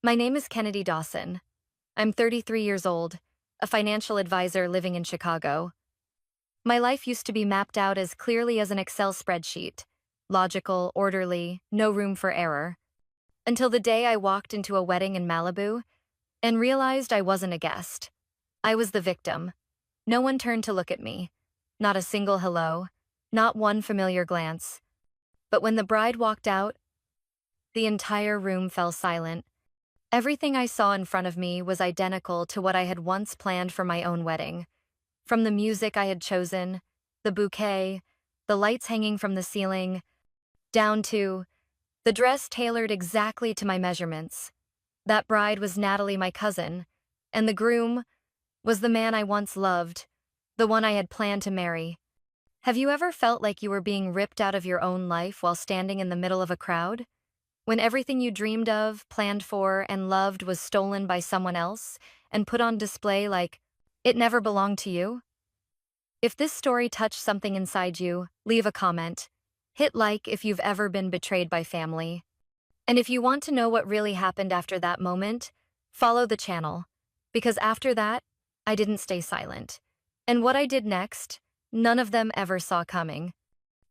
My name is Kennedy Dawson. I'm 33 years old, a financial advisor living in Chicago. My life used to be mapped out as clearly as an Excel spreadsheet, logical, orderly, no room for error, until the day I walked into a wedding in Malibu and realized I wasn't a guest. I was the victim. No one turned to look at me. Not a single hello, not one familiar glance. But when the bride walked out, the entire room fell silent. Everything I saw in front of me was identical to what I had once planned for my own wedding. From the music I had chosen, the bouquet, the lights hanging from the ceiling, down to the dress tailored exactly to my measurements. That bride was Natalie, my cousin, and the groom was the man I once loved, the one I had planned to marry. Have you ever felt like you were being ripped out of your own life while standing in the middle of a crowd? When everything you dreamed of, planned for, and loved was stolen by someone else and put on display like it never belonged to you? If this story touched something inside you, leave a comment. Hit like if you've ever been betrayed by family. And if you want to know what really happened after that moment, follow the channel. Because after that, I didn't stay silent. And what I did next, none of them ever saw coming.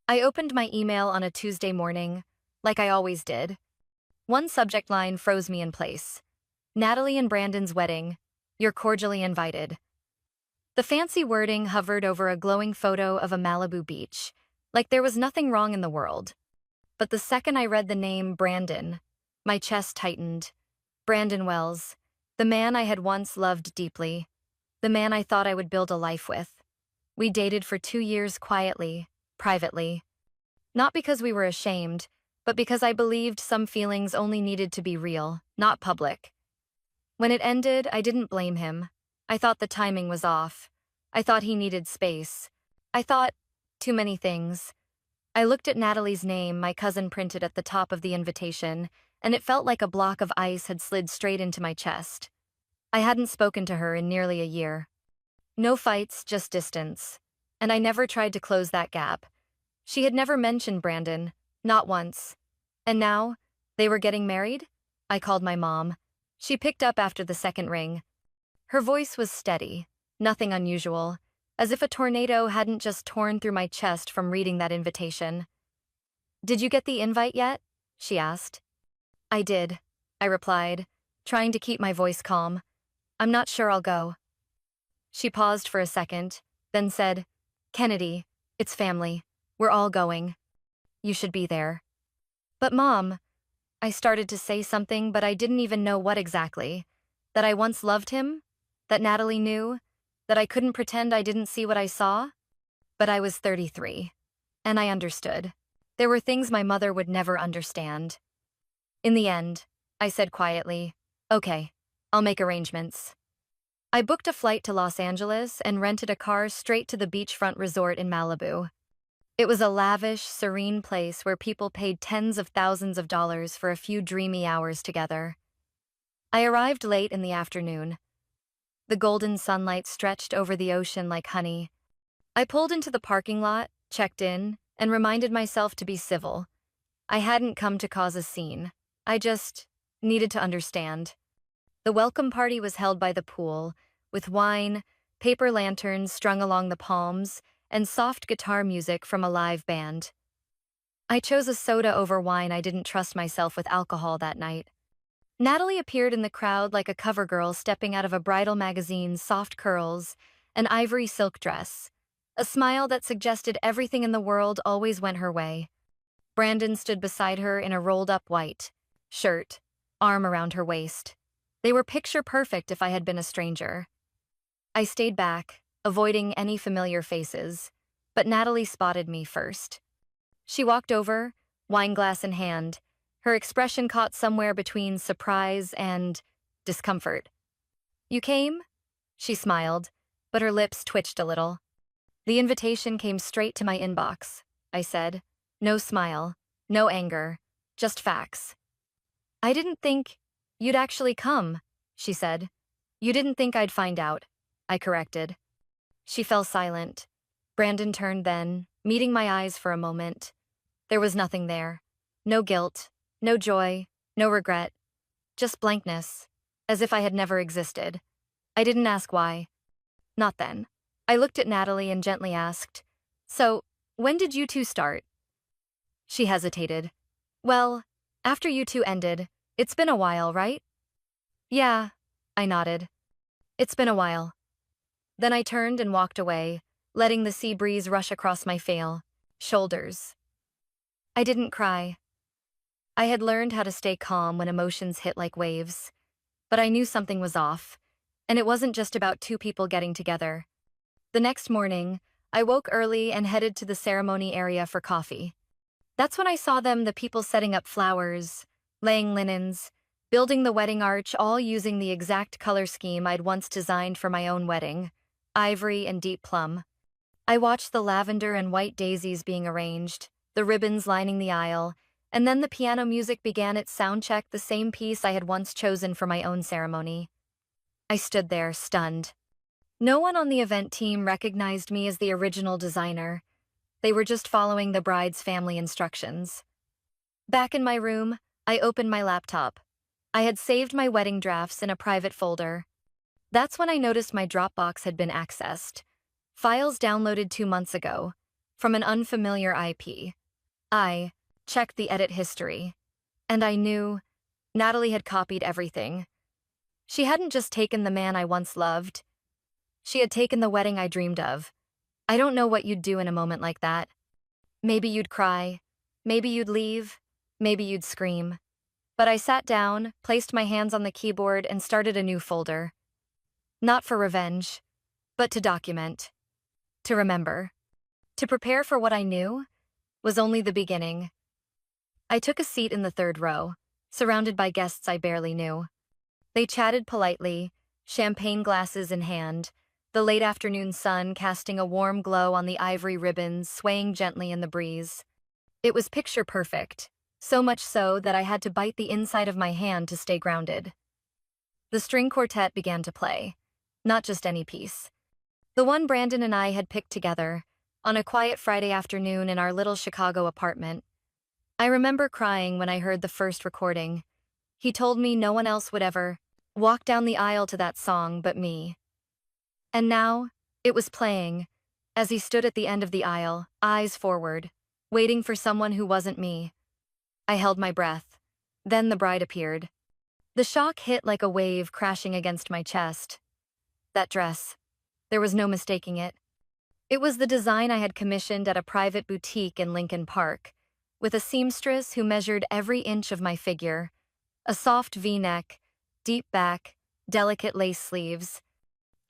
I opened my email on a Tuesday morning, like I always did. One subject line froze me in place. Natalie and Brandon's wedding. You're cordially invited. The fancy wording hovered over a glowing photo of a Malibu beach, like there was nothing wrong in the world. But the second I read the name Brandon, my chest tightened. Brandon Wells, the man I had once loved deeply, the man I thought I would build a life with. We dated for 2 years quietly, privately. Not because we were ashamed, but because I believed some feelings only needed to be real, not public. When it ended, I didn't blame him. I thought the timing was off. I thought he needed space. I thought too many things. I looked at Natalie's name, my cousin printed at the top of the invitation, and it felt like a block of ice had slid straight into my chest. I hadn't spoken to her in nearly a year. No fights, just distance. And I never tried to close that gap. She had never mentioned Brandon, not once. And now, they were getting married? I called my mom. She picked up after the second ring. Her voice was steady, nothing unusual, as if a tornado hadn't just torn through my chest from reading that invitation. "Did you get the invite yet?" she asked. "I did," I replied, trying to keep my voice calm. "I'm not sure I'll go." She paused for a second, then said, "Kennedy, it's family. We're all going. You should be there." "But Mom," I started to say something, but I didn't even know what exactly. That I once loved him? That Natalie knew? That I couldn't pretend I didn't see what I saw? But I was 33, and I understood. There were things my mother would never understand. In the end, I said quietly, "Okay, I'll make arrangements." I booked a flight to Los Angeles and rented a car straight to the beachfront resort in Malibu. It was a lavish, serene place where people paid tens of thousands of dollars for a few dreamy hours together. I arrived late in the afternoon. The golden sunlight stretched over the ocean like honey. I pulled into the parking lot, checked in, and reminded myself to be civil. I hadn't come to cause a scene. I just needed to understand. The welcome party was held by the pool, with wine, paper lanterns strung along the palms, and soft guitar music from a live band. I chose a soda over wine. I didn't trust myself with alcohol that night. Natalie appeared in the crowd like a cover girl stepping out of a bridal magazine's soft curls, an ivory silk dress. A smile that suggested everything in the world always went her way. Brandon stood beside her in a rolled-up white shirt, arm around her waist. They were picture perfect if I had been a stranger. I stayed back, avoiding any familiar faces, but Natalie spotted me first. She walked over, wineglass in hand, her expression caught somewhere between surprise and discomfort. "You came?" She smiled, but her lips twitched a little. "The invitation came straight to my inbox," I said. No smile, no anger, just facts. "I didn't think you'd actually come," she said. "You didn't think I'd find out," I corrected. She fell silent. Brandon turned then, meeting my eyes for a moment. There was nothing there. No guilt, no joy, no regret. Just blankness, as if I had never existed. I didn't ask why. Not then. I looked at Natalie and gently asked, "So, when did you two start?" She hesitated. "Well, after you two ended, it's been a while, right?" "Yeah," I nodded. "It's been a while." Then I turned and walked away, letting the sea breeze rush across my shoulders. I didn't cry. I had learned how to stay calm when emotions hit like waves. But I knew something was off, and it wasn't just about two people getting together. The next morning, I woke early and headed to the ceremony area for coffee. That's when I saw the people setting up flowers, laying linens, building the wedding arch, all using the exact color scheme I'd once designed for my own wedding, ivory and deep plum. I watched the lavender and white daisies being arranged, the ribbons lining the aisle, and then the piano music began its sound check, the same piece I had once chosen for my own ceremony. I stood there, stunned. No one on the event team recognized me as the original designer. They were just following the bride's family instructions. Back in my room, I opened my laptop. I had saved my wedding drafts in a private folder. That's when I noticed my Dropbox had been accessed. Files downloaded 2 months ago, from an unfamiliar IP. I checked the edit history, and I knew Natalie had copied everything. She hadn't just taken the man I once loved. She had taken the wedding I dreamed of. I don't know what you'd do in a moment like that. Maybe you'd cry, maybe you'd leave, maybe you'd scream. But I sat down, placed my hands on the keyboard, and started a new folder. Not for revenge, but to document, to remember, to prepare for what I knew was only the beginning. I took a seat in the third row, surrounded by guests I barely knew. They chatted politely, champagne glasses in hand, the late afternoon sun casting a warm glow on the ivory ribbons swaying gently in the breeze. It was picture perfect, so much so that I had to bite the inside of my hand to stay grounded. The string quartet began to play, not just any piece. The one Brandon and I had picked together, on a quiet Friday afternoon in our little Chicago apartment. I remember crying when I heard the first recording. He told me no one else would ever walk down the aisle to that song but me. And now, it was playing, as he stood at the end of the aisle, eyes forward, waiting for someone who wasn't me. I held my breath. Then the bride appeared. The shock hit like a wave crashing against my chest. That dress. There was no mistaking it. It was the design I had commissioned at a private boutique in Lincoln Park, with a seamstress who measured every inch of my figure. A soft V-neck, deep back, delicate lace sleeves.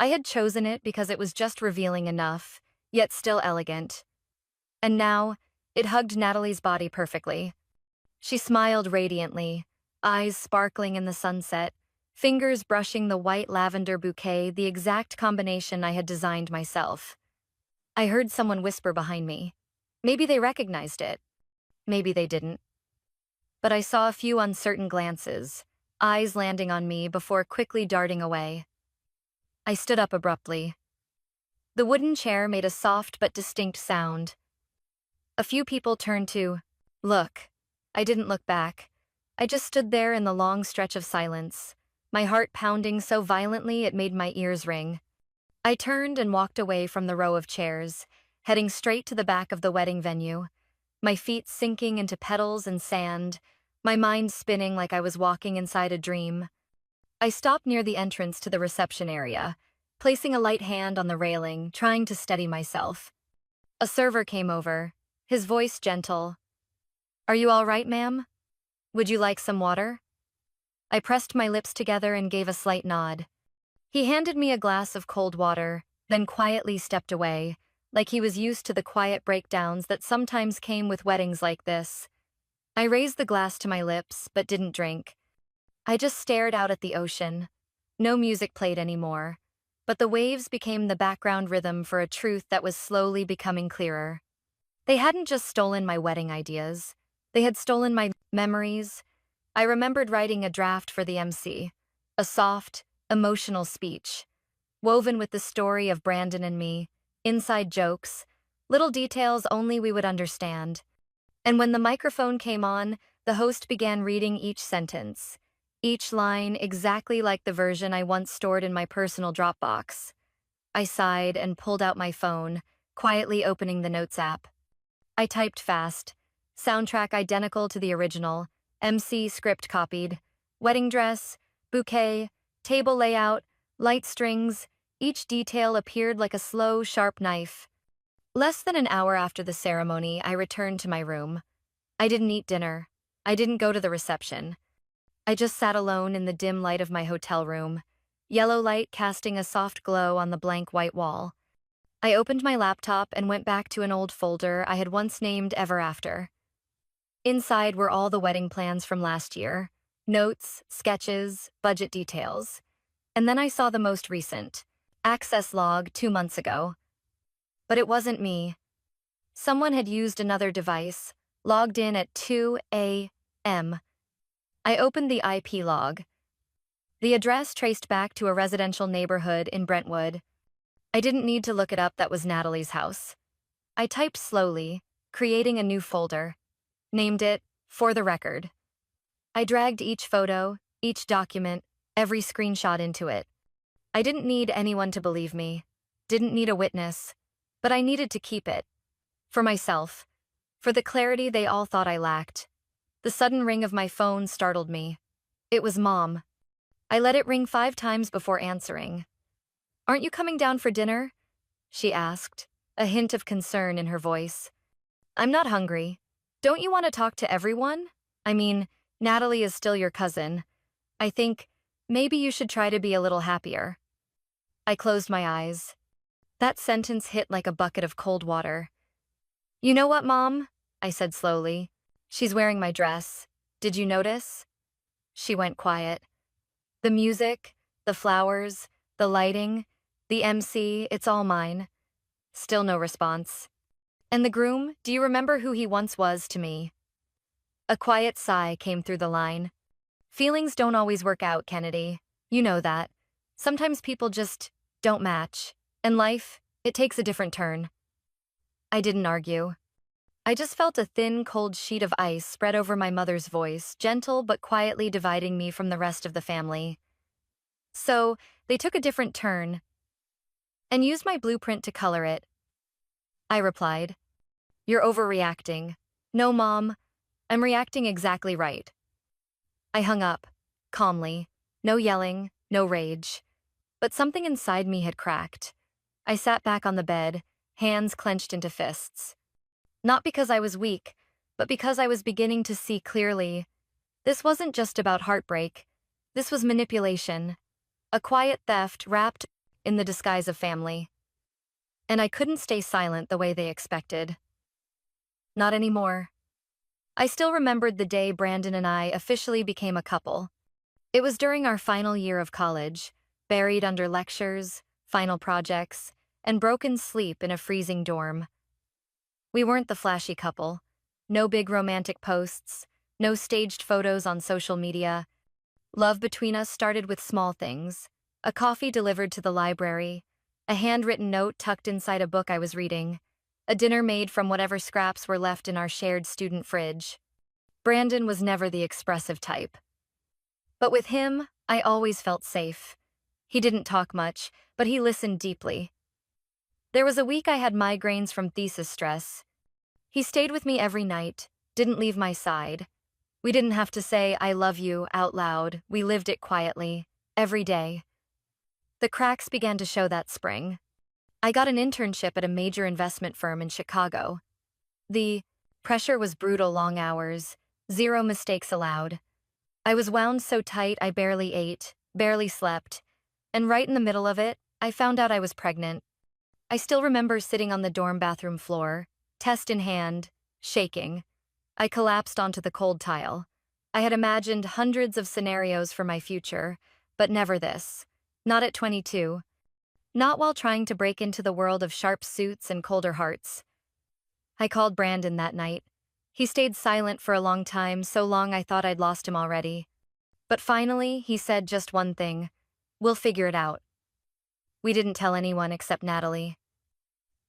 I had chosen it because it was just revealing enough, yet still elegant. And now, it hugged Natalie's body perfectly. She smiled radiantly, eyes sparkling in the sunset, fingers brushing the white lavender bouquet, the exact combination I had designed myself. I heard someone whisper behind me. Maybe they recognized it. Maybe they didn't. But I saw a few uncertain glances, eyes landing on me before quickly darting away. I stood up abruptly. The wooden chair made a soft but distinct sound. A few people turned to look. I didn't look back. I just stood there in the long stretch of silence, my heart pounding so violently it made my ears ring. I turned and walked away from the row of chairs, heading straight to the back of the wedding venue, my feet sinking into petals and sand, my mind spinning like I was walking inside a dream. I stopped near the entrance to the reception area, placing a light hand on the railing, trying to steady myself. A server came over, his voice gentle. "Are you all right, ma'am? Would you like some water?" I pressed my lips together and gave a slight nod. He handed me a glass of cold water, then quietly stepped away, like he was used to the quiet breakdowns that sometimes came with weddings like this. I raised the glass to my lips, but didn't drink. I just stared out at the ocean. No music played anymore, but the waves became the background rhythm for a truth that was slowly becoming clearer. They hadn't just stolen my wedding ideas. They had stolen my memories. I remembered writing a draft for the MC, a soft, emotional speech, woven with the story of Brandon and me, inside jokes, little details only we would understand. And when the microphone came on, the host began reading each sentence. each line exactly like the version I once stored in my personal Dropbox. I sighed and pulled out my phone, quietly opening the Notes app. I typed fast. Soundtrack identical to the original, MC script copied, wedding dress, bouquet, table layout, light strings, each detail appeared like a slow, sharp knife. Less than an hour after the ceremony, I returned to my room. I didn't eat dinner. I didn't go to the reception. I just sat alone in the dim light of my hotel room, yellow light casting a soft glow on the blank white wall. I opened my laptop and went back to an old folder I had once named Ever After. Inside were all the wedding plans from last year, notes, sketches, budget details. And then I saw the most recent, access log 2 months ago. But it wasn't me. Someone had used another device, logged in at 2 a.m. I opened the IP log. The address traced back to a residential neighborhood in Brentwood. I didn't need to look it up, that was Natalie's house. I typed slowly, creating a new folder. Named it, For the Record. I dragged each photo, each document, every screenshot into it. I didn't need anyone to believe me. Didn't need a witness. But I needed to keep it. For myself. For the clarity they all thought I lacked. The sudden ring of my phone startled me. It was Mom. I let it ring 5 times before answering. "Aren't you coming down for dinner?" she asked, a hint of concern in her voice. "I'm not hungry. Don't you want to talk to everyone? I mean, Natalie is still your cousin. I think maybe you should try to be a little happier." I closed my eyes. That sentence hit like a bucket of cold water. "You know what, Mom?" I said slowly. "She's wearing my dress. Did you notice?" She went quiet. "The music, the flowers, the lighting, the MC, it's all mine." Still no response. "And the groom, do you remember who he once was to me?" A quiet sigh came through the line. "Feelings don't always work out, Kennedy. You know that. Sometimes people just don't match. And life, it takes a different turn." I didn't argue. I just felt a thin, cold sheet of ice spread over my mother's voice, gentle but quietly dividing me from the rest of the family. "So, they took a different turn and used my blueprint to color it," I replied. "You're overreacting." "No, Mom. I'm reacting exactly right." I hung up, calmly. No yelling, no rage. But something inside me had cracked. I sat back on the bed, hands clenched into fists. Not because I was weak, but because I was beginning to see clearly. This wasn't just about heartbreak. This was manipulation. A quiet theft wrapped in the disguise of family. And I couldn't stay silent the way they expected. Not anymore. I still remembered the day Brandon and I officially became a couple. It was during our final year of college, buried under lectures, final projects, and broken sleep in a freezing dorm. We weren't the flashy couple. No big romantic posts, no staged photos on social media. Love between us started with small things. A coffee delivered to the library, a handwritten note tucked inside a book I was reading, a dinner made from whatever scraps were left in our shared student fridge. Brandon was never the expressive type. But with him, I always felt safe. He didn't talk much, but he listened deeply. There was a week I had migraines from thesis stress. He stayed with me every night, didn't leave my side. We didn't have to say "I love you" out loud, we lived it quietly, every day. The cracks began to show that spring. I got an internship at a major investment firm in Chicago. The pressure was brutal, long hours, 0 mistakes allowed. I was wound so tight I barely ate, barely slept, and right in the middle of it, I found out I was pregnant. I still remember sitting on the dorm bathroom floor, test in hand, shaking. I collapsed onto the cold tile. I had imagined hundreds of scenarios for my future, but never this. Not at 22. Not while trying to break into the world of sharp suits and colder hearts. I called Brandon that night. He stayed silent for a long time, so long I thought I'd lost him already. But finally, he said just one thing: "We'll figure it out." We didn't tell anyone except Natalie.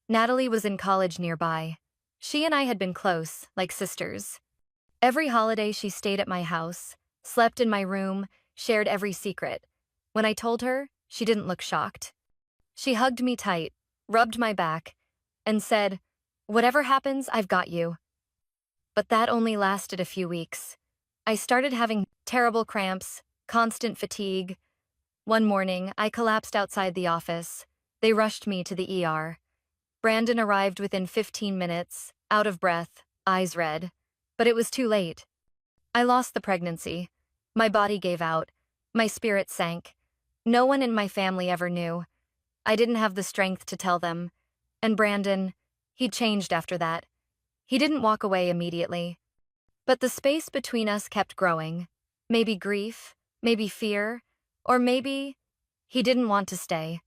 Natalie was in college nearby. She and I had been close, like sisters. Every holiday she stayed at my house, slept in my room, shared every secret. When I told her, she didn't look shocked. She hugged me tight, rubbed my back, and said, "Whatever happens, I've got you." But that only lasted a few weeks. I started having terrible cramps, constant fatigue. One morning, I collapsed outside the office. They rushed me to the ER. Brandon arrived within 15 minutes, out of breath, eyes red. But it was too late. I lost the pregnancy. My body gave out. My spirit sank. No one in my family ever knew. I didn't have the strength to tell them. And Brandon, he changed after that. He didn't walk away immediately. But the space between us kept growing. Maybe grief, maybe fear, or maybe he didn't want to stay.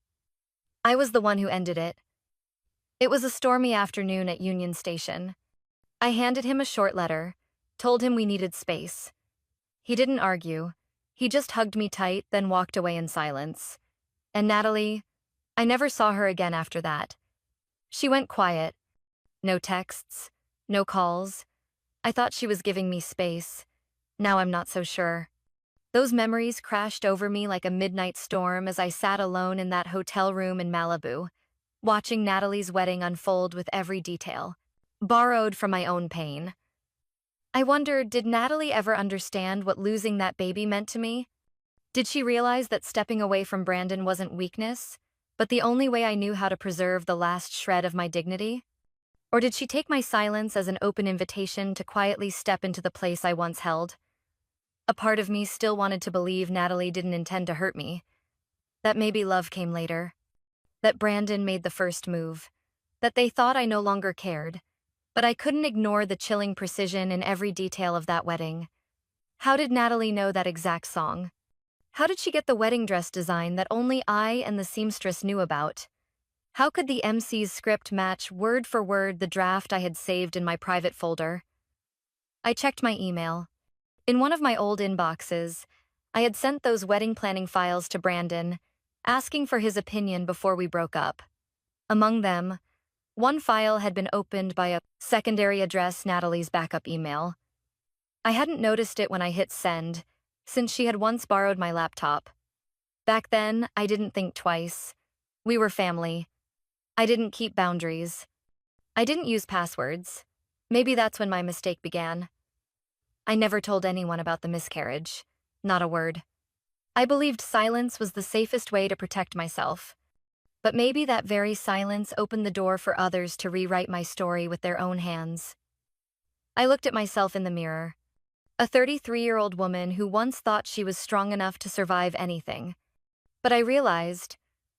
I was the one who ended it. It was a stormy afternoon at Union Station. I handed him a short letter, told him we needed space. He didn't argue. He just hugged me tight, then walked away in silence. And Natalie, I never saw her again after that. She went quiet. No texts, no calls. I thought she was giving me space. Now I'm not so sure. Those memories crashed over me like a midnight storm as I sat alone in that hotel room in Malibu, watching Natalie's wedding unfold with every detail, borrowed from my own pain. I wondered, did Natalie ever understand what losing that baby meant to me? Did she realize that stepping away from Brandon wasn't weakness, but the only way I knew how to preserve the last shred of my dignity? Or did she take my silence as an open invitation to quietly step into the place I once held? A part of me still wanted to believe Natalie didn't intend to hurt me, that maybe love came later, that Brandon made the first move, that they thought I no longer cared, but I couldn't ignore the chilling precision in every detail of that wedding. How did Natalie know that exact song? How did she get the wedding dress design that only I and the seamstress knew about? How could the MC's script match word for word the draft I had saved in my private folder? I checked my email. In one of my old inboxes, I had sent those wedding planning files to Brandon, asking for his opinion before we broke up. Among them, one file had been opened by a secondary address, Natalie's backup email. I hadn't noticed it when I hit send, since she had once borrowed my laptop. Back then, I didn't think twice. We were family. I didn't keep boundaries. I didn't use passwords. Maybe that's when my mistake began. I never told anyone about the miscarriage. Not a word. I believed silence was the safest way to protect myself. But maybe that very silence opened the door for others to rewrite my story with their own hands. I looked at myself in the mirror. A 33-year-old woman who once thought she was strong enough to survive anything. But I realized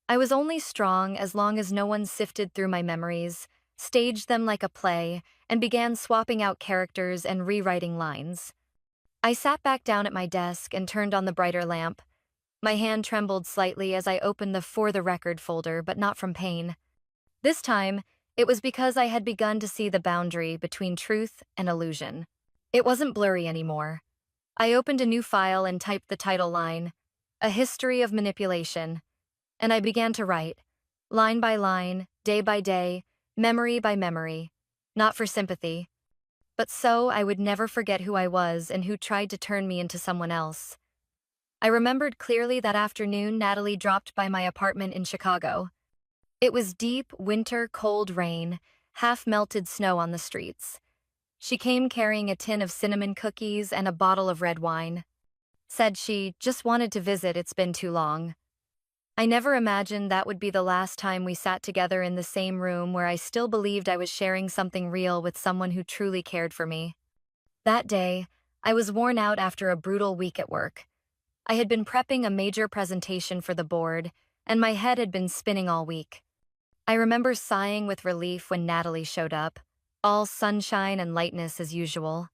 I was only strong as long as no one sifted through my memories, staged them like a play, and began swapping out characters and rewriting lines. I sat back down at my desk and turned on the brighter lamp. My hand trembled slightly as I opened the For the Record folder, but not from pain. This time, it was because I had begun to see the boundary between truth and illusion. It wasn't blurry anymore. I opened a new file and typed the title line, A History of Manipulation, and I began to write, line by line, day by day, memory by memory, not for sympathy, but so I would never forget who I was and who tried to turn me into someone else. I remembered clearly that afternoon Natalie dropped by my apartment in Chicago. It was deep, winter, cold rain, half-melted snow on the streets. She came carrying a tin of cinnamon cookies and a bottle of red wine. Said she just wanted to visit, it's been too long. I never imagined that would be the last time we sat together in the same room where I still believed I was sharing something real with someone who truly cared for me. That day, I was worn out after a brutal week at work. I had been prepping a major presentation for the board, and my head had been spinning all week. I remember sighing with relief when Natalie showed up, all sunshine and lightness as usual.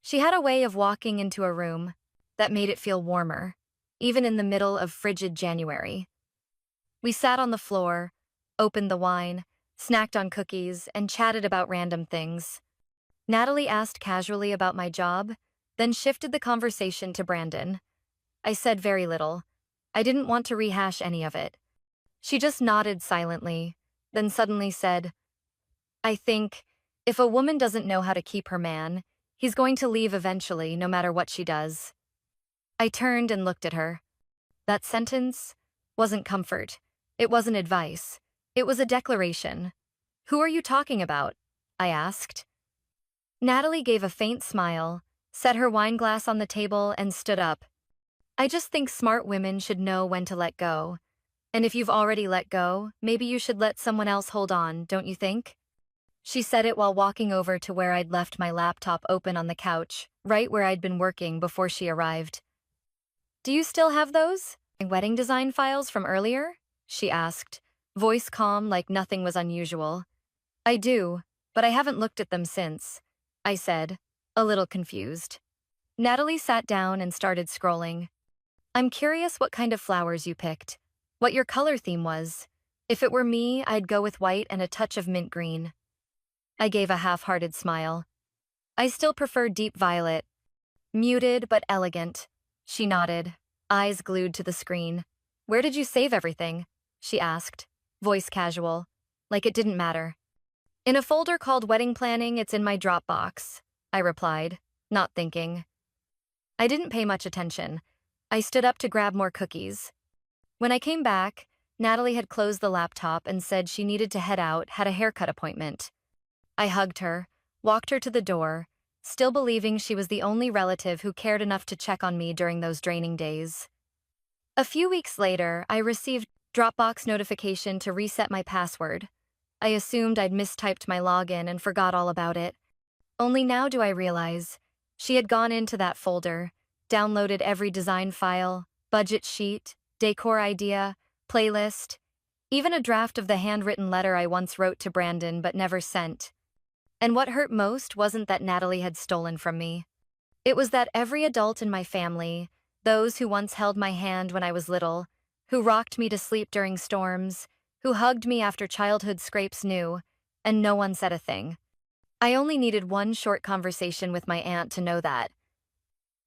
She had a way of walking into a room that made it feel warmer, even in the middle of frigid January. We sat on the floor, opened the wine, snacked on cookies, and chatted about random things. Natalie asked casually about my job, then shifted the conversation to Brandon. I said very little. I didn't want to rehash any of it. She just nodded silently, then suddenly said, I think, if a woman doesn't know how to keep her man, he's going to leave eventually, no matter what she does. I turned and looked at her. That sentence wasn't comfort. It wasn't advice. It was a declaration. "Who are you talking about?" I asked. Natalie gave a faint smile, set her wine glass on the table, and stood up. "I just think smart women should know when to let go. And if you've already let go, maybe you should let someone else hold on, don't you think?" She said it while walking over to where I'd left my laptop open on the couch, right where I'd been working before she arrived. "Do you still have those wedding design files from earlier?" she asked, voice calm like nothing was unusual. "I do, but I haven't looked at them since," I said, a little confused. Natalie sat down and started scrolling. "I'm curious what kind of flowers you picked, what your color theme was. If it were me, I'd go with white and a touch of mint green." I gave a half-hearted smile. "I still prefer deep violet. Muted but elegant." She nodded, eyes glued to the screen. "Where did you save everything?" she asked, voice casual, like it didn't matter. "In a folder called Wedding Planning, it's in my Dropbox," I replied, not thinking. I didn't pay much attention. I stood up to grab more cookies. When I came back, Natalie had closed the laptop and said she needed to head out, had a haircut appointment. I hugged her, walked her to the door, still believing she was the only relative who cared enough to check on me during those draining days. A few weeks later, I received Dropbox notification to reset my password. I assumed I'd mistyped my login and forgot all about it. Only now do I realize she had gone into that folder, downloaded every design file, budget sheet, decor idea, playlist, even a draft of the handwritten letter I once wrote to Brandon but never sent. And what hurt most wasn't that Natalie had stolen from me. It was that every adult in my family, those who once held my hand when I was little, who rocked me to sleep during storms, who hugged me after childhood scrapes knew, and no one said a thing. I only needed one short conversation with my aunt to know that.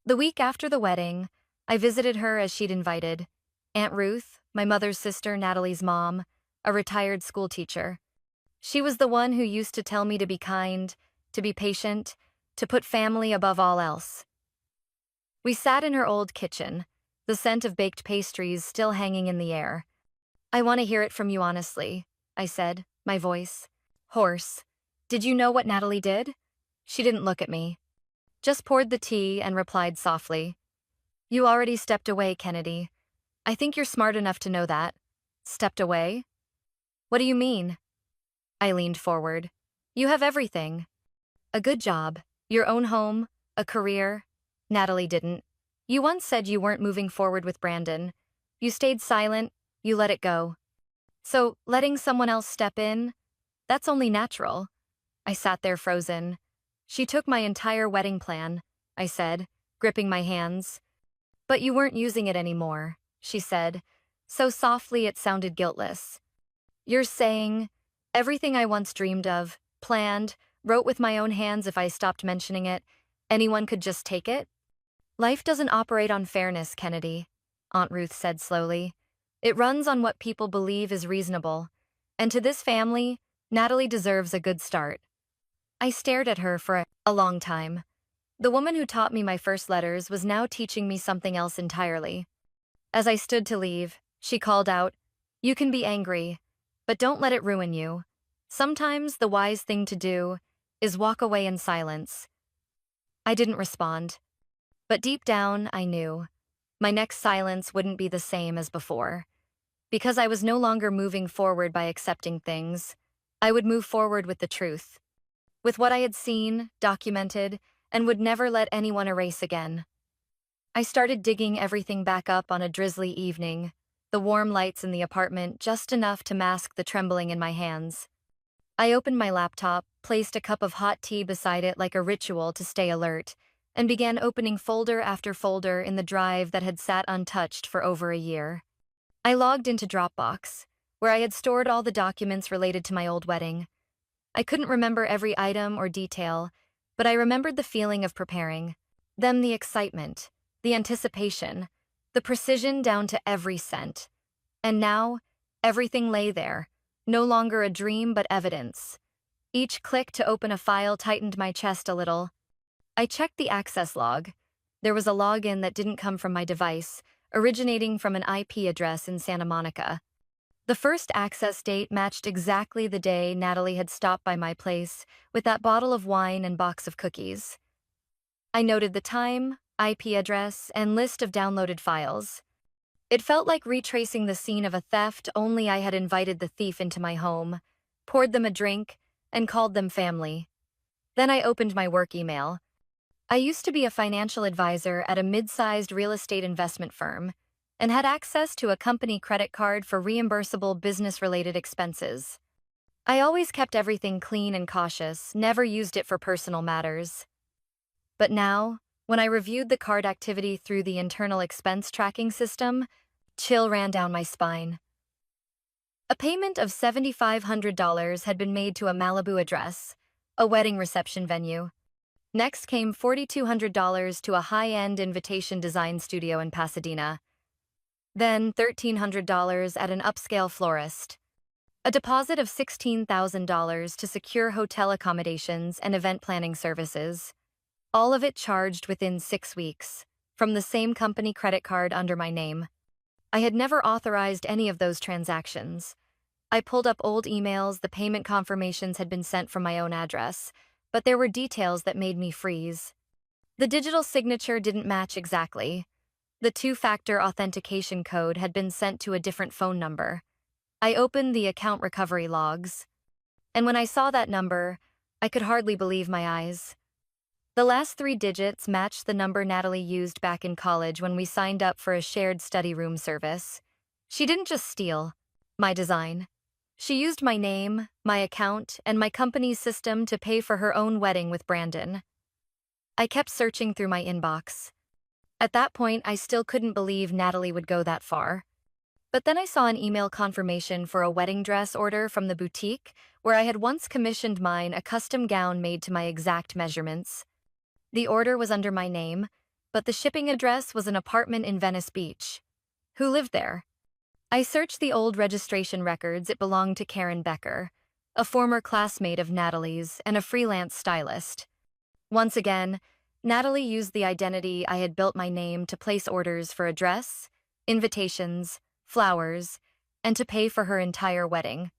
The week after the wedding, I visited her as she'd invited. Aunt Ruth, my mother's sister, Natalie's mom, a retired school teacher. She was the one who used to tell me to be kind, to be patient, to put family above all else. We sat in her old kitchen, the scent of baked pastries still hanging in the air. "I want to hear it from you honestly," I said, my voice hoarse. "Did you know what Natalie did?" She didn't look at me. Just poured the tea and replied softly. "You already stepped away, Kennedy. I think you're smart enough to know that." "Stepped away? What do you mean?" I leaned forward. "You have everything. A good job, your own home, a career." Natalie didn't. "You once said you weren't moving forward with Brandon. You stayed silent, you let it go. So, letting someone else step in, that's only natural." I sat there frozen. "She took my entire wedding plan," I said, gripping my hands. "But you weren't using it anymore," she said, so softly it sounded guiltless. "You're saying everything I once dreamed of, planned, wrote with my own hands if I stopped mentioning it, anyone could just take it?" "Life doesn't operate on fairness, Kennedy," Aunt Ruth said slowly. "It runs on what people believe is reasonable. And to this family, Natalie deserves a good start." I stared at her for a long time. The woman who taught me my first letters was now teaching me something else entirely. As I stood to leave, she called out, "You can be angry, but don't let it ruin you. Sometimes the wise thing to do is walk away in silence." I didn't respond. But deep down, I knew. My next silence wouldn't be the same as before. Because I was no longer moving forward by accepting things, I would move forward with the truth. With what I had seen, documented, and would never let anyone erase again. I started digging everything back up on a drizzly evening, the warm lights in the apartment just enough to mask the trembling in my hands. I opened my laptop, placed a cup of hot tea beside it like a ritual to stay alert, and began opening folder after folder in the drive that had sat untouched for over a year. I logged into Dropbox, where I had stored all the documents related to my old wedding. I couldn't remember every item or detail, but I remembered the feeling of preparing. Then the excitement, the anticipation, the precision down to every cent. And now, everything lay there, no longer a dream but evidence. Each click to open a file tightened my chest a little. I checked the access log. There was a login that didn't come from my device, originating from an IP address in Santa Monica. The first access date matched exactly the day Natalie had stopped by my place with that bottle of wine and box of cookies. I noted the time, IP address, and list of downloaded files. It felt like retracing the scene of a theft, only I had invited the thief into my home, poured them a drink, and called them family. Then I opened my work email. I used to be a financial advisor at a mid-sized real estate investment firm and had access to a company credit card for reimbursable business-related expenses. I always kept everything clean and cautious, never used it for personal matters. But now, when I reviewed the card activity through the internal expense tracking system, chill ran down my spine. A payment of $7,500 had been made to a Malibu address, a wedding reception venue. Next came $4,200 to a high-end invitation design studio in Pasadena. Then $1,300 at an upscale florist. A deposit of $16,000 to secure hotel accommodations and event planning services. All of it charged within 6 weeks, from the same company credit card under my name. I had never authorized any of those transactions. I pulled up old emails, the payment confirmations had been sent from my own address, but there were details that made me freeze. The digital signature didn't match exactly. The two-factor authentication code had been sent to a different phone number. I opened the account recovery logs. And when I saw that number, I could hardly believe my eyes. The last 3 digits matched the number Natalie used back in college when we signed up for a shared study room service. She didn't just steal my design. She used my name, my account, and my company's system to pay for her own wedding with Brandon. I kept searching through my inbox. At that point, I still couldn't believe Natalie would go that far. But then I saw an email confirmation for a wedding dress order from the boutique where I had once commissioned mine a custom gown made to my exact measurements. The order was under my name, but the shipping address was an apartment in Venice Beach. Who lived there? I searched the old registration records. It belonged to Karen Becker, a former classmate of Natalie's and a freelance stylist. Once again, Natalie used the identity I had built my name to place orders for a dress, invitations, flowers, and to pay for her entire wedding.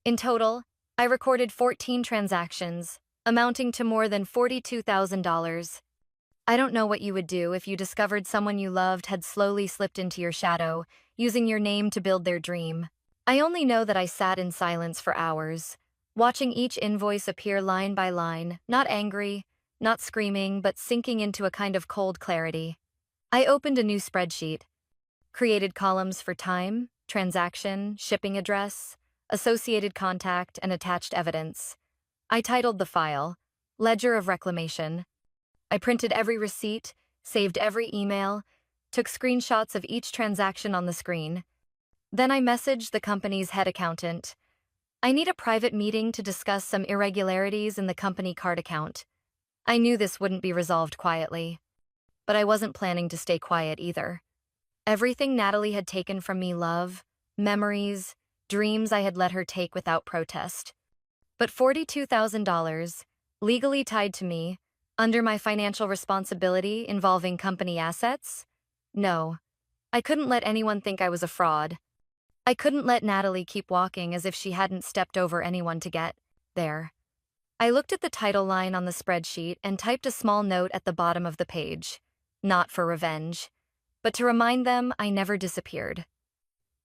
In total, I recorded 14 transactions, amounting to more than $42,000. I don't know what you would do if you discovered someone you loved had slowly slipped into your shadow, using your name to build their dream. I only know that I sat in silence for hours, watching each invoice appear line by line, not angry, not screaming, but sinking into a kind of cold clarity. I opened a new spreadsheet, created columns for time, transaction, shipping address, associated contact, and attached evidence. I titled the file, Ledger of Reclamation. I printed every receipt, saved every email, took screenshots of each transaction on the screen. Then I messaged the company's head accountant. I need a private meeting to discuss some irregularities in the company card account. I knew this wouldn't be resolved quietly, but I wasn't planning to stay quiet either. Everything Natalie had taken from me, love, memories, dreams I had let her take without protest. But $42,000, legally tied to me, under my financial responsibility involving company assets? No. I couldn't let anyone think I was a fraud. I couldn't let Natalie keep walking as if she hadn't stepped over anyone to get there. I looked at the title line on the spreadsheet and typed a small note at the bottom of the page. Not for revenge, but to remind them I never disappeared.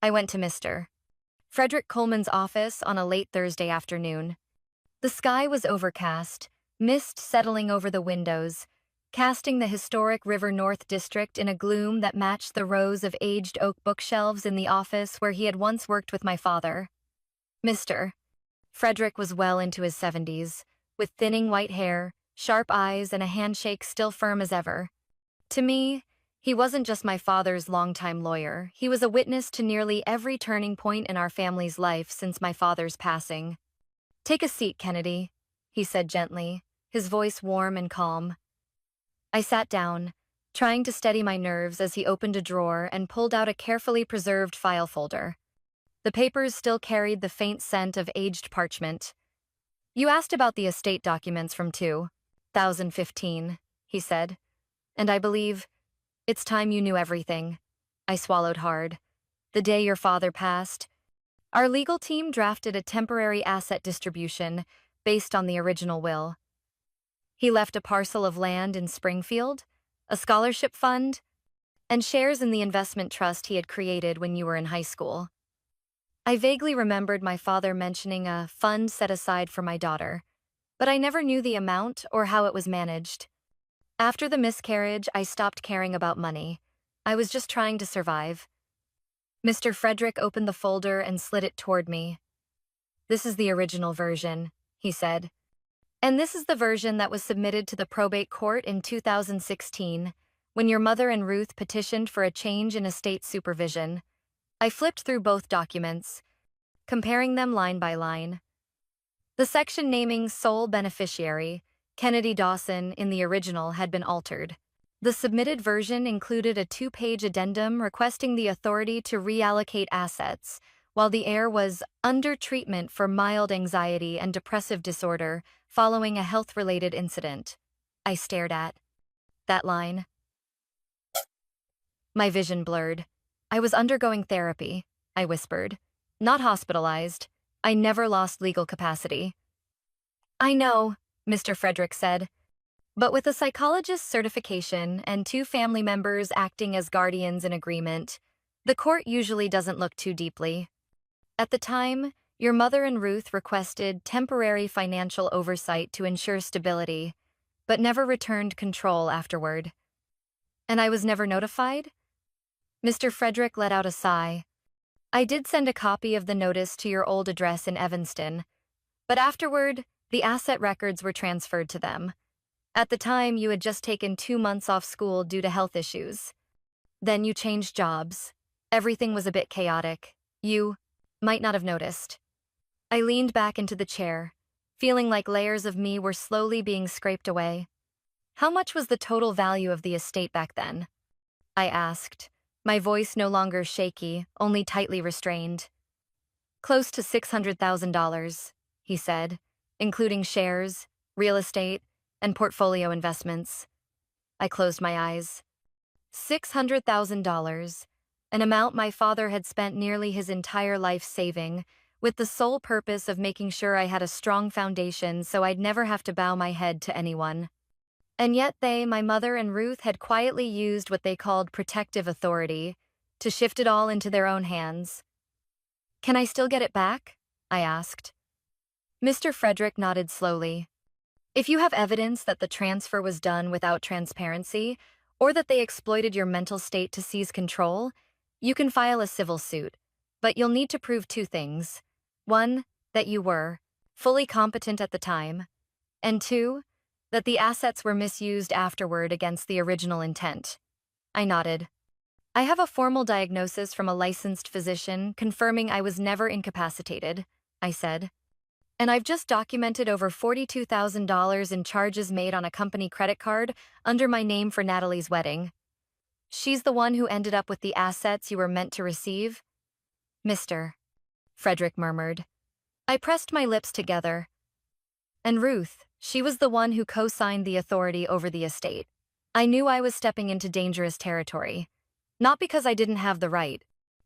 I went to Mr. Frederick Coleman's office on a late Thursday afternoon. The sky was overcast, mist settling over the windows, casting the historic River North district in a gloom that matched the rows of aged oak bookshelves in the office where he had once worked with my father. Mr. Frederick was well into his 70s, with thinning white hair, sharp eyes, and a handshake still firm as ever. To me, he wasn't just my father's longtime lawyer, he was a witness to nearly every turning point in our family's life since my father's passing. "Take a seat, Kennedy," he said gently, his voice warm and calm. I sat down, trying to steady my nerves as he opened a drawer and pulled out a carefully preserved file folder. The papers still carried the faint scent of aged parchment. "You asked about the estate documents from 2015, he said. And I believe it's time you knew everything. I swallowed hard. The day your father passed, our legal team drafted a temporary asset distribution based on the original will. He left a parcel of land in Springfield, a scholarship fund, and shares in the investment trust he had created when you were in high school. I vaguely remembered my father mentioning a fund set aside for my daughter, but I never knew the amount or how it was managed. After the miscarriage, I stopped caring about money. I was just trying to survive. Mr. Frederick opened the folder and slid it toward me. "This is the original version," he said. "And this is the version that was submitted to the probate court in 2016, when your mother and Ruth petitioned for a change in estate supervision." I flipped through both documents, comparing them line by line. The section naming sole beneficiary, Kennedy Dawson, in the original had been altered. The submitted version included a 2-page addendum requesting the authority to reallocate assets, while the heir was under treatment for mild anxiety and depressive disorder following a health-related incident. I stared at that line. My vision blurred. "I was undergoing therapy," I whispered. "Not hospitalized. I never lost legal capacity." "I know," Mr. Frederick said. "But with a psychologist's certification and 2 family members acting as guardians in agreement, the court usually doesn't look too deeply. At the time, your mother and Ruth requested temporary financial oversight to ensure stability, but never returned control afterward." "And I was never notified?" Mr. Frederick let out a sigh. "I did send a copy of the notice to your old address in Evanston, but afterward, the asset records were transferred to them. At the time, you had just taken 2 months off school due to health issues. Then you changed jobs. Everything was a bit chaotic. You might not have noticed." I leaned back into the chair, feeling like layers of me were slowly being scraped away. "How much was the total value of the estate back then?" I asked, my voice no longer shaky, only tightly restrained. "Close to $600,000, he said, "including shares, real estate, and portfolio investments." I closed my eyes. $600,000, an amount my father had spent nearly his entire life saving, with the sole purpose of making sure I had a strong foundation so I'd never have to bow my head to anyone. And yet they, my mother and Ruth, had quietly used what they called protective authority to shift it all into their own hands. "Can I still get it back?" I asked. Mr. Frederick nodded slowly. "If you have evidence that the transfer was done without transparency, or that they exploited your mental state to seize control, you can file a civil suit. But you'll need to prove 2 things. 1, that you were fully competent at the time, and 2, that the assets were misused afterward against the original intent." I nodded. "I have a formal diagnosis from a licensed physician confirming I was never incapacitated," I said. "And I've just documented over $42,000 in charges made on a company credit card under my name for Natalie's wedding. She's the one who ended up with the assets you were meant to receive." "Mr. Frederick murmured. I pressed my lips together. "And Ruth, she was the one who co-signed the authority over the estate. I knew I was stepping into dangerous territory, not because I didn't have the right,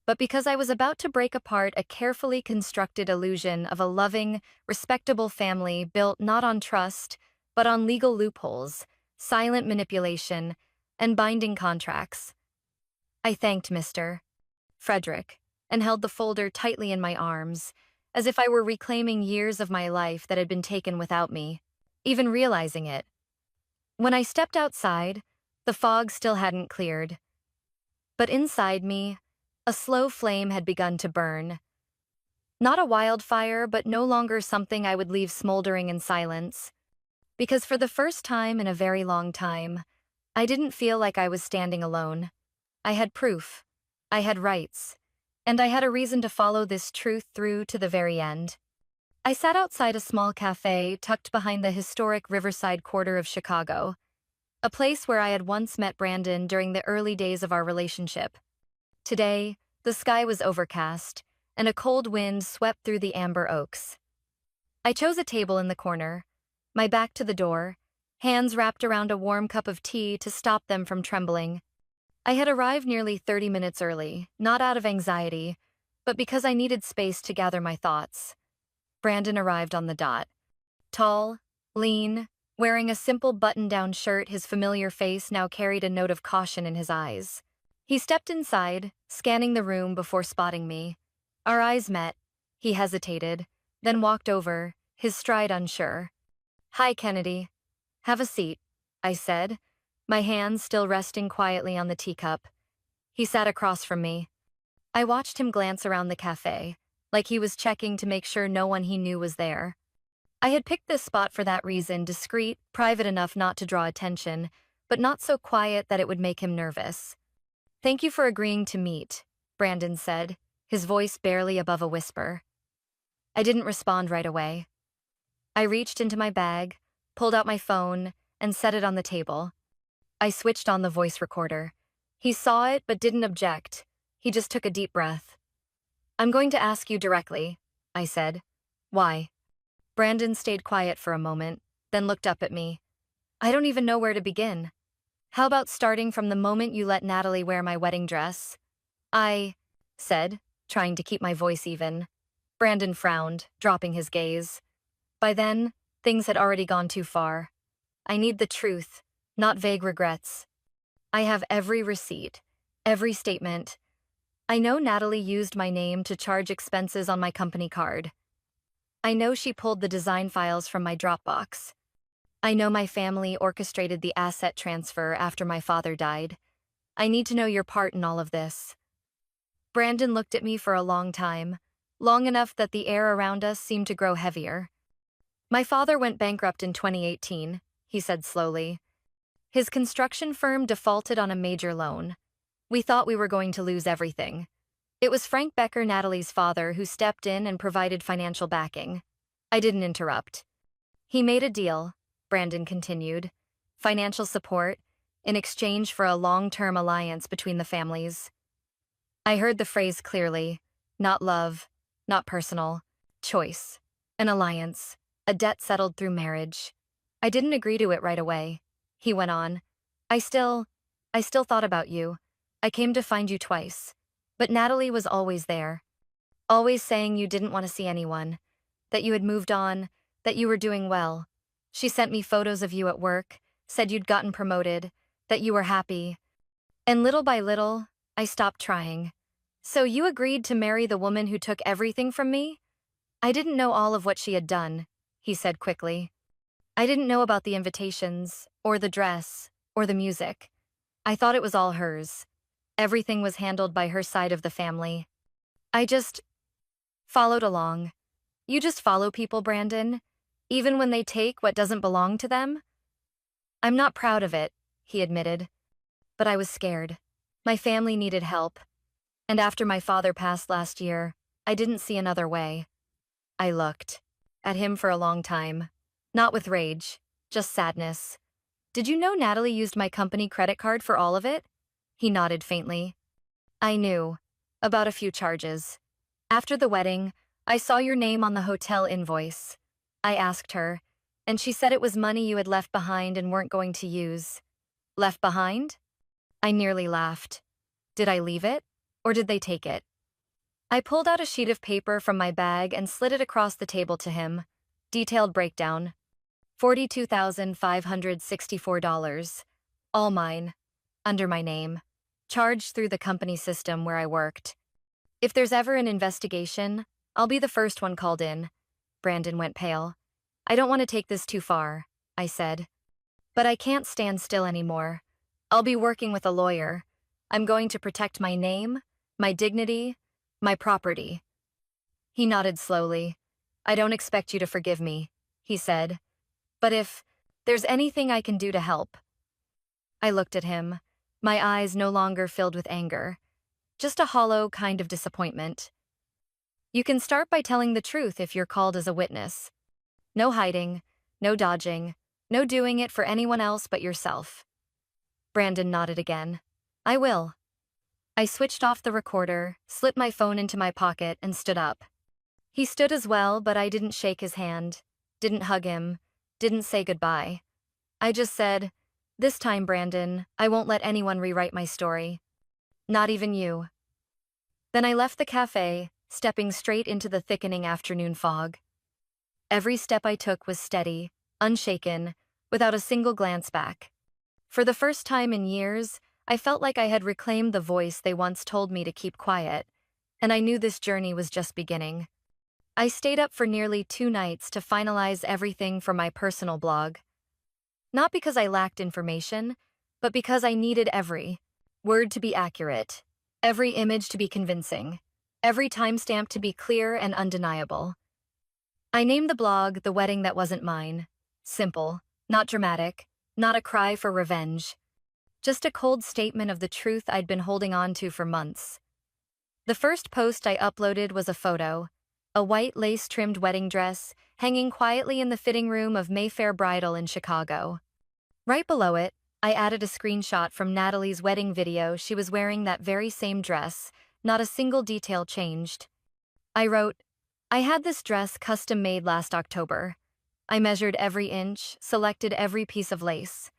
but because I was about to break apart a carefully constructed illusion of a loving, respectable family built not on trust, but on legal loopholes, silent manipulation, and binding contracts." I thanked Mr. Frederick and held the folder tightly in my arms, as if I were reclaiming years of my life that had been taken without me, even realizing it. When I stepped outside, the fog still hadn't cleared. But inside me, a slow flame had begun to burn. Not a wildfire, but no longer something I would leave smoldering in silence. Because for the first time in a very long time, I didn't feel like I was standing alone. I had proof. I had rights. And I had a reason to follow this truth through to the very end. I sat outside a small cafe tucked behind the historic Riverside quarter of Chicago, a place where I had once met Brandon during the early days of our relationship. Today, the sky was overcast, and a cold wind swept through the amber oaks. I chose a table in the corner, my back to the door, hands wrapped around a warm cup of tea to stop them from trembling. I had arrived nearly 30 minutes early, not out of anxiety, but because I needed space to gather my thoughts. Brandon arrived on the dot. Tall, lean, wearing a simple button-down shirt, his familiar face now carried a note of caution in his eyes. He stepped inside, scanning the room before spotting me. Our eyes met. He hesitated, then walked over, his stride unsure. "Hi, Kennedy. Have a seat," I said, my hands still resting quietly on the teacup. He sat across from me. I watched him glance around the cafe, like he was checking to make sure no one he knew was there. I had picked this spot for that reason, discreet, private enough not to draw attention, but not so quiet that it would make him nervous. "Thank you for agreeing to meet," Brandon said, his voice barely above a whisper. I didn't respond right away. I reached into my bag, pulled out my phone, and set it on the table. I switched on the voice recorder. He saw it but didn't object. He just took a deep breath. "I'm going to ask you directly," I said. "Why?" Brandon stayed quiet for a moment, then looked up at me. "I don't even know where to begin. How about starting from the moment you let Natalie wear my wedding dress?" I said, trying to keep my voice even. Brandon frowned, dropping his gaze. By then, things had already gone too far. "I need the truth, not vague regrets. I have every receipt, every statement. I know Natalie used my name to charge expenses on my company card. I know she pulled the design files from my Dropbox. I know my family orchestrated the asset transfer after my father died. I need to know your part in all of this." Brandon looked at me for a long time, long enough that the air around us seemed to grow heavier. "My father went bankrupt in 2018, he said slowly. His construction firm defaulted on a major loan. We thought we were going to lose everything. It was Frank Becker, Natalie's father, who stepped in and provided financial backing. I didn't interrupt. He made a deal," Brandon continued. "Financial support, in exchange for a long-term alliance between the families." I heard the phrase clearly. Not love, not personal. Choice. An alliance. A debt settled through marriage. I didn't agree to it right away. He went on. I still thought about you. I came to find you twice. But Natalie was always there. Always saying you didn't want to see anyone. That you had moved on. That you were doing well. She sent me photos of you at work. Said you'd gotten promoted. That you were happy. And little by little, I stopped trying. "So you agreed to marry the woman who took everything from me?" "I didn't know all of what she had done," he said quickly. "I didn't know about the invitations, or the dress, or the music. I thought it was all hers. Everything was handled by her side of the family. I just followed along. You just follow people, Brandon, even when they take what doesn't belong to them." "I'm not proud of it," he admitted. "But I was scared. My family needed help. And after my father passed last year, I didn't see another way." I looked at him for a long time, not with rage, just sadness. "Did you know Natalie used my company credit card for all of it?" He nodded faintly. "I knew. About a few charges. After the wedding, I saw your name on the hotel invoice. I asked her, and she said it was money you had left behind and weren't going to use." "Left behind?" I nearly laughed. Did I leave it? Or did they take it? I pulled out a sheet of paper from my bag and slid it across the table to him. Detailed breakdown. $42,564. All mine. Under my name. Charged through the company system where I worked. "If there's ever an investigation, I'll be the first one called in." Brandon went pale. "I don't want to take this too far," I said. "But I can't stand still anymore. I'll be working with a lawyer. I'm going to protect my name, my dignity, my property." He nodded slowly. "I don't expect you to forgive me," he said. "But if there's anything I can do to help." I looked at him, my eyes no longer filled with anger, just a hollow kind of disappointment. "You can start by telling the truth if you're called as a witness. No hiding, no dodging, no doing it for anyone else but yourself." Brandon nodded again. "I will." I switched off the recorder, slipped my phone into my pocket, and stood up. He stood as well, but I didn't shake his hand, didn't hug him, didn't say goodbye. I just said, "This time, Brandon, I won't let anyone rewrite my story. Not even you." Then I left the cafe, stepping straight into the thickening afternoon fog. Every step I took was steady, unshaken, without a single glance back. For the first time in years, I felt like I had reclaimed the voice they once told me to keep quiet, and I knew this journey was just beginning. I stayed up for nearly 2 nights to finalize everything for my personal blog. Not because I lacked information, but because I needed every word to be accurate, every image to be convincing, every timestamp to be clear and undeniable. I named the blog The Wedding That Wasn't Mine. Simple, not dramatic, not a cry for revenge. Just a cold statement of the truth I'd been holding on to for months. The first post I uploaded was a photo, a white lace-trimmed wedding dress, hanging quietly in the fitting room of Mayfair Bridal in Chicago. Right below it, I added a screenshot from Natalie's wedding video. She was wearing that very same dress, not a single detail changed. I wrote, "I had this dress custom-made last October. I measured every inch, selected every piece of lace.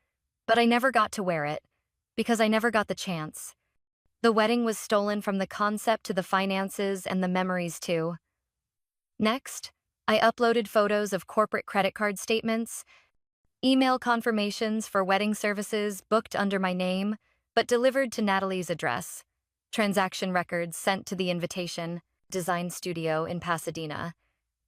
But I never got to wear it, because I never got the chance. The wedding was stolen from the concept to the finances and the memories too." Next, I uploaded photos of corporate credit card statements, email confirmations for wedding services booked under my name, but delivered to Natalie's address, transaction records sent to the Invitation Design Studio in Pasadena,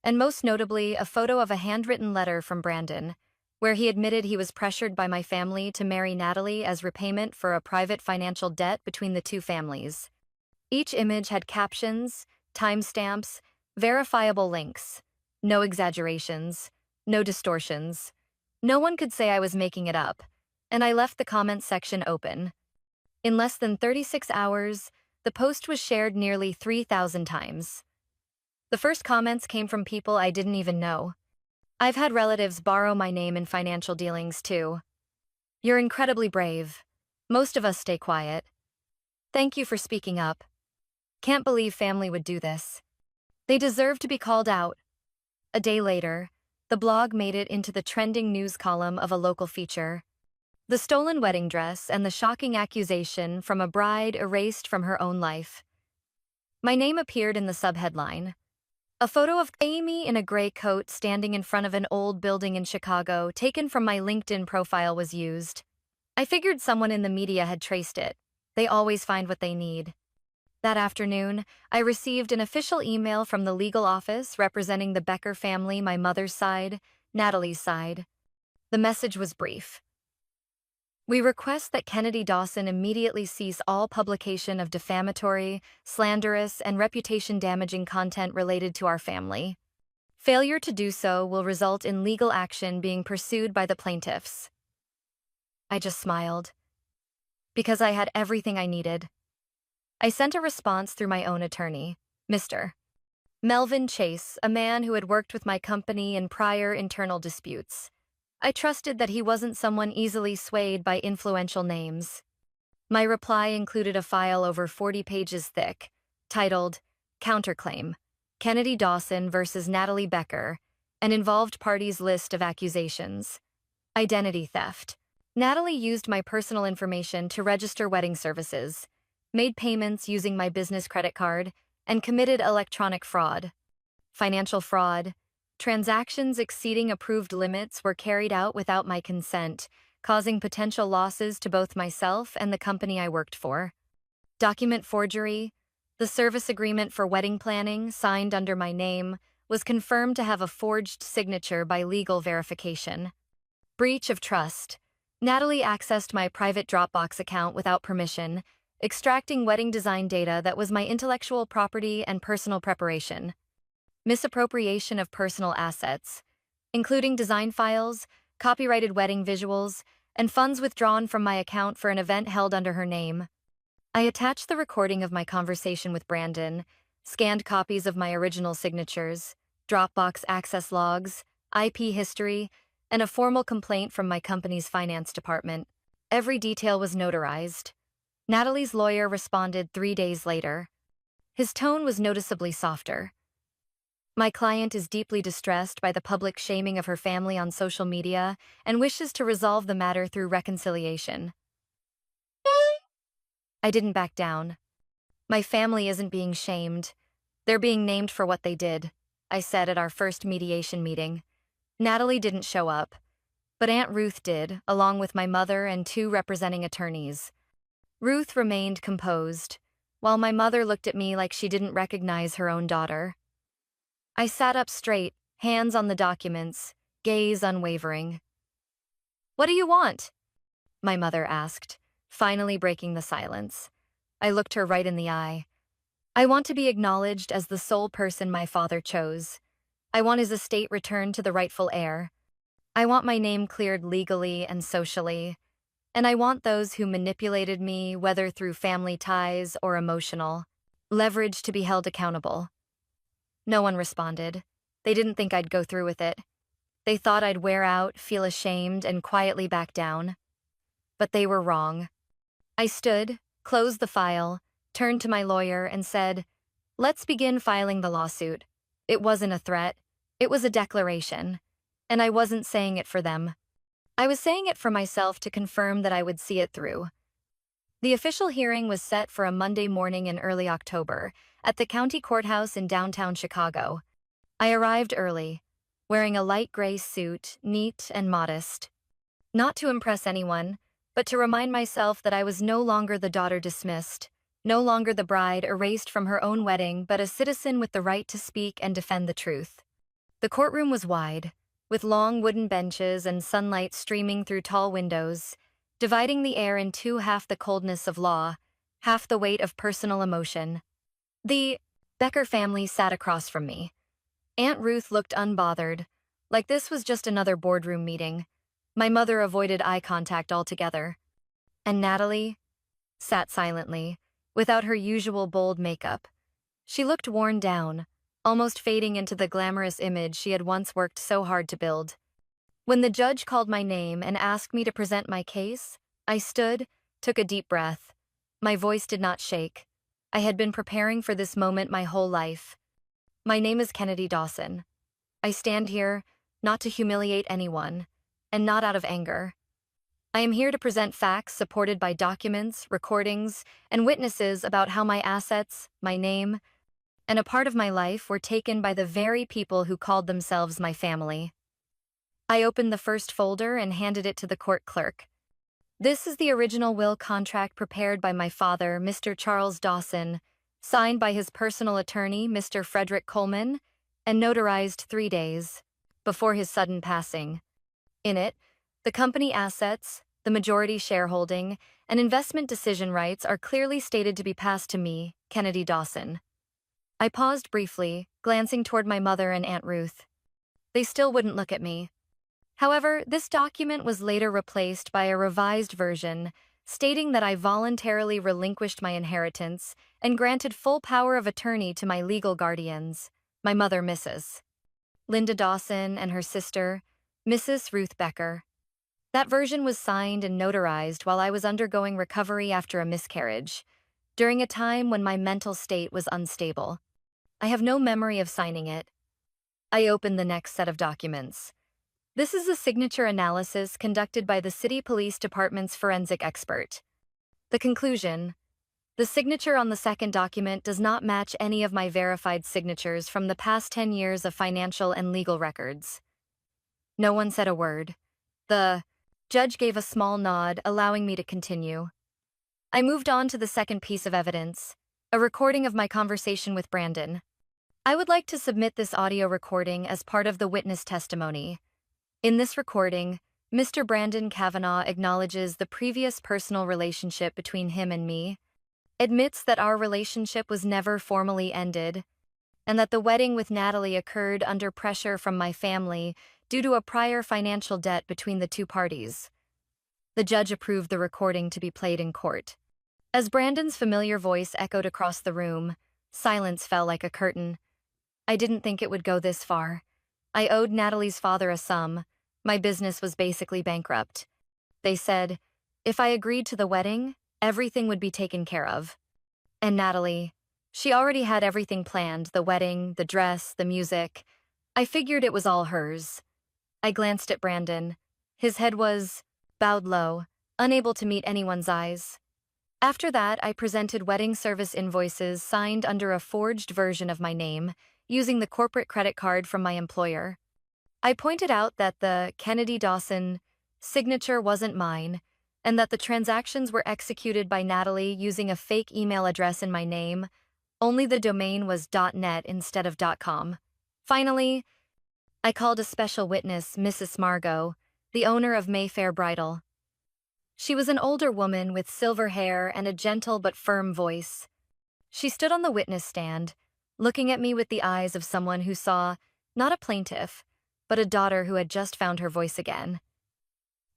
and most notably a photo of a handwritten letter from Brandon, where he admitted he was pressured by my family to marry Natalie as repayment for a private financial debt between the two families. Each image had captions, timestamps, verifiable links. No exaggerations, no distortions. No one could say I was making it up, and I left the comments section open. In less than 36 hours, the post was shared nearly 3,000 times. The first comments came from people I didn't even know. I've had relatives borrow my name in financial dealings too. "You're incredibly brave. Most of us stay quiet. Thank you for speaking up. Can't believe family would do this. They deserve to be called out." A day later, the blog made it into the trending news column of a local feature. The stolen wedding dress and the shocking accusation from a bride erased from her own life. My name appeared in the subheadline. A photo of Amy in a gray coat standing in front of an old building in Chicago, taken from my LinkedIn profile, was used. I figured someone in the media had traced it. They always find what they need. That afternoon, I received an official email from the legal office representing the Becker family, my mother's side, Natalie's side. The message was brief. "We request that Kennedy Dawson immediately cease all publication of defamatory, slanderous, and reputation-damaging content related to our family. Failure to do so will result in legal action being pursued by the plaintiffs." I just smiled. Because I had everything I needed. I sent a response through my own attorney, Mr. Melvin Chase, a man who had worked with my company in prior internal disputes. I trusted that he wasn't someone easily swayed by influential names. My reply included a file over 40 pages thick, titled Counterclaim, Kennedy Dawson versus Natalie Becker, an involved parties list of accusations. Identity theft. Natalie used my personal information to register wedding services, made payments using my business credit card, and committed electronic fraud. Financial fraud. Transactions exceeding approved limits were carried out without my consent, causing potential losses to both myself and the company I worked for. Document forgery. The service agreement for wedding planning, signed under my name, was confirmed to have a forged signature by legal verification. Breach of trust. Natalie accessed my private Dropbox account without permission, extracting wedding design data that was my intellectual property and personal preparation. Misappropriation of personal assets, including design files, copyrighted wedding visuals, and funds withdrawn from my account for an event held under her name. I attached the recording of my conversation with Brandon, scanned copies of my original signatures, Dropbox access logs, IP history, and a formal complaint from my company's finance department. Every detail was notarized. Natalie's lawyer responded 3 days later. His tone was noticeably softer. My client is deeply distressed by the public shaming of her family on social media and wishes to resolve the matter through reconciliation. I didn't back down. My family isn't being shamed. They're being named for what they did, I said at our first mediation meeting. Natalie didn't show up, but Aunt Ruth did, along with my mother and two representing attorneys. Ruth remained composed, while my mother looked at me like she didn't recognize her own daughter. I sat up straight, hands on the documents, gaze unwavering. "What do you want?" my mother asked, finally breaking the silence. I looked her right in the eye. "I want to be acknowledged as the sole person my father chose. I want his estate returned to the rightful heir. I want my name cleared legally and socially. And I want those who manipulated me, whether through family ties or emotional leverage, to be held accountable." No one responded. They didn't think I'd go through with it. They thought I'd wear out, feel ashamed, and quietly back down. But they were wrong. I stood, closed the file, turned to my lawyer, and said, "Let's begin filing the lawsuit." It wasn't a threat. It was a declaration. And I wasn't saying it for them. I was saying it for myself to confirm that I would see it through. The official hearing was set for a Monday morning in early October at the county courthouse in downtown Chicago. I arrived early, wearing a light gray suit, neat and modest. Not to impress anyone, but to remind myself that I was no longer the daughter dismissed, no longer the bride erased from her own wedding, but a citizen with the right to speak and defend the truth. The courtroom was wide, with long wooden benches and sunlight streaming through tall windows, dividing the air in two: half the coldness of law, half the weight of personal emotion. The Becker family sat across from me. Aunt Ruth looked unbothered, like this was just another boardroom meeting. My mother avoided eye contact altogether. And Natalie sat silently, without her usual bold makeup. She looked worn down, almost fading into the glamorous image she had once worked so hard to build. When the judge called my name and asked me to present my case, I stood, took a deep breath. My voice did not shake. I had been preparing for this moment my whole life. "My name is Kennedy Dawson. I stand here, not to humiliate anyone, and not out of anger. I am here to present facts supported by documents, recordings, and witnesses about how my assets, my name, and a part of my life were taken by the very people who called themselves my family." I opened the first folder and handed it to the court clerk. "This is the original will contract prepared by my father, Mr. Charles Dawson, signed by his personal attorney, Mr. Frederick Coleman, and notarized 3 days before his sudden passing. In it, the company assets, the majority shareholding, and investment decision rights are clearly stated to be passed to me, Kennedy Dawson." I paused briefly, glancing toward my mother and Aunt Ruth. They still wouldn't look at me. However, this document was later replaced by a revised version, stating that I voluntarily relinquished my inheritance and granted full power of attorney to my legal guardians, my mother, Mrs. Linda Dawson, and her sister, Mrs. Ruth Becker. That version was signed and notarized while I was undergoing recovery after a miscarriage, during a time when my mental state was unstable. I have no memory of signing it. I opened the next set of documents. This is a signature analysis conducted by the City Police Department's forensic expert. The conclusion: the signature on the second document does not match any of my verified signatures from the past 10 years of financial and legal records. No one said a word. The judge gave a small nod, allowing me to continue. I moved on to the second piece of evidence, a recording of my conversation with Brandon. I would like to submit this audio recording as part of the witness testimony. In this recording, Mr. Brandon Kavanaugh acknowledges the previous personal relationship between him and me, admits that our relationship was never formally ended, and that the wedding with Natalie occurred under pressure from my family due to a prior financial debt between the two parties. The judge approved the recording to be played in court. As Brandon's familiar voice echoed across the room, silence fell like a curtain. I didn't think it would go this far. I owed Natalie's father a sum. My business was basically bankrupt. They said, if I agreed to the wedding, everything would be taken care of. And Natalie, She already had everything planned, the wedding, the dress, the music. I figured it was all hers. I glanced at Brandon. His head was bowed low, unable to meet anyone's eyes. After that, I presented wedding service invoices signed under a forged version of my name, using the corporate credit card from my employer. I pointed out that the Kennedy Dawson signature wasn't mine, and that the transactions were executed by Natalie using a fake email address in my name, only the domain was .net instead of .com. Finally, I called a special witness, Mrs. Margot, the owner of Mayfair Bridal. She was an older woman with silver hair and a gentle but firm voice. She stood on the witness stand, looking at me with the eyes of someone who saw, not a plaintiff, but a daughter who had just found her voice again.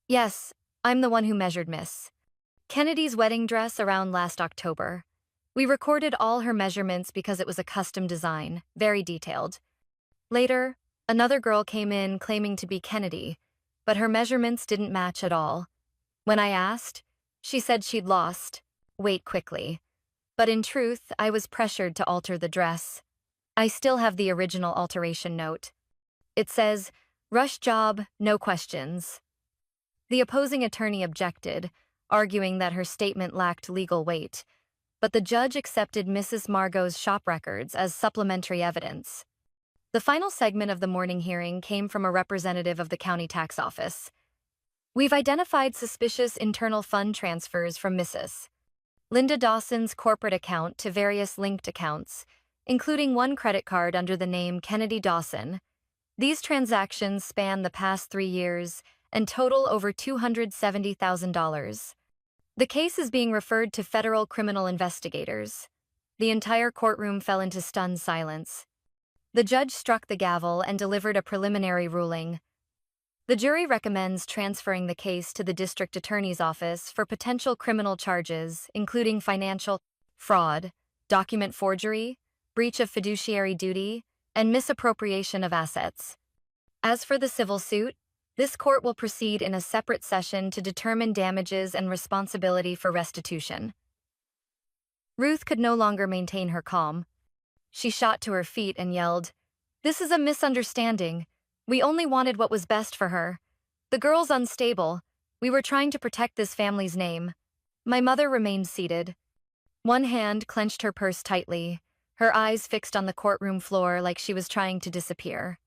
Yes, I'm the one who measured Miss Kennedy's wedding dress around last October. We recorded all her measurements because it was a custom design, very detailed. Later, another girl came in claiming to be Kennedy, but her measurements didn't match at all. When I asked, she said she'd lost weight quickly. But in truth, I was pressured to alter the dress. I still have the original alteration note. It says, "Rush job, no questions." The opposing attorney objected, arguing that her statement lacked legal weight, but the judge accepted Mrs. Margot's shop records as supplementary evidence. The final segment of the morning hearing came from a representative of the county tax office. We've identified suspicious internal fund transfers from Mrs. Linda Dawson's corporate account to various linked accounts, including one credit card under the name Kennedy Dawson. These transactions span the past 3 years and total over $270,000. The case is being referred to federal criminal investigators. The entire courtroom fell into stunned silence. The judge struck the gavel and delivered a preliminary ruling. The jury recommends transferring the case to the district attorney's office for potential criminal charges, including financial fraud, document forgery, breach of fiduciary duty, and misappropriation of assets. As for the civil suit, this court will proceed in a separate session to determine damages and responsibility for restitution. Ruth could no longer maintain her calm. She shot to her feet and yelled, "This is a misunderstanding. We only wanted what was best for her. The girl's unstable. We were trying to protect this family's name." My mother remained seated. One hand clenched her purse tightly, her eyes fixed on the courtroom floor like she was trying to disappear.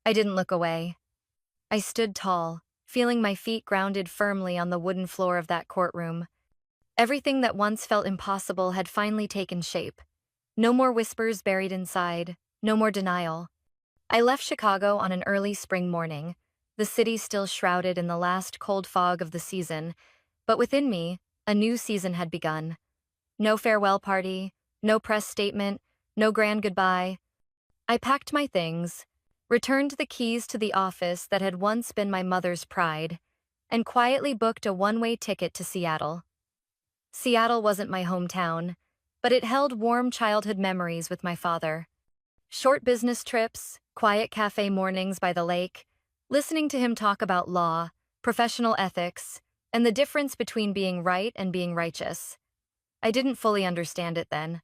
I didn't look away. I stood tall, feeling my feet grounded firmly on the wooden floor of that courtroom. Everything that once felt impossible had finally taken shape. No more whispers buried inside, no more denial. I left Chicago on an early spring morning, the city still shrouded in the last cold fog of the season, but within me, a new season had begun. No farewell party, no press statement, no grand goodbye. I packed my things, returned the keys to the office that had once been my mother's pride, and quietly booked a one-way ticket to Seattle. Seattle wasn't my hometown, but it held warm childhood memories with my father. Short business trips, quiet cafe mornings by the lake, listening to him talk about law, professional ethics, and the difference between being right and being righteous. I didn't fully understand it then.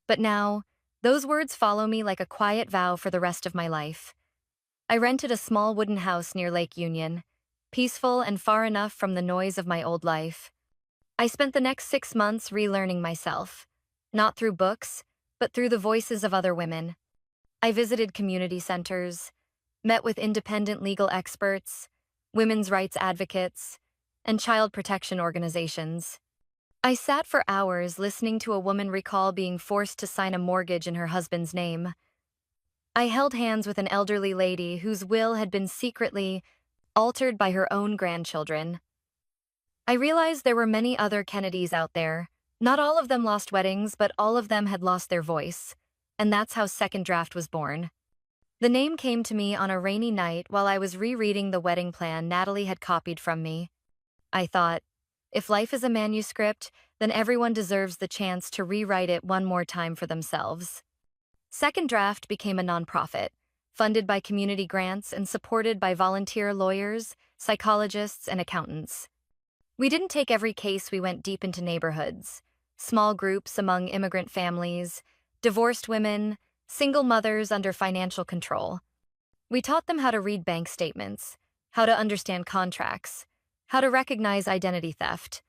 But now, those words follow me like a quiet vow for the rest of my life. I rented a small wooden house near Lake Union, peaceful and far enough from the noise of my old life. I spent the next 6 months relearning myself, not through books, but through the voices of other women. I visited community centers, met with independent legal experts, women's rights advocates, and child protection organizations. I sat for hours listening to a woman recall being forced to sign a mortgage in her husband's name. I held hands with an elderly lady whose will had been secretly altered by her own grandchildren. I realized there were many other Kennedys out there. Not all of them lost weddings, but all of them had lost their voice. And that's how Second Draft was born. The name came to me on a rainy night while I was rereading the wedding plan Natalie had copied from me. I thought, if life is a manuscript, then everyone deserves the chance to rewrite it one more time for themselves. Second Draft became a nonprofit, funded by community grants and supported by volunteer lawyers, psychologists, and accountants. We didn't take every case. We went deep into neighborhoods, small groups among immigrant families, divorced women, single mothers under financial control. We taught them how to read bank statements, how to understand contracts, how to recognize identity theft.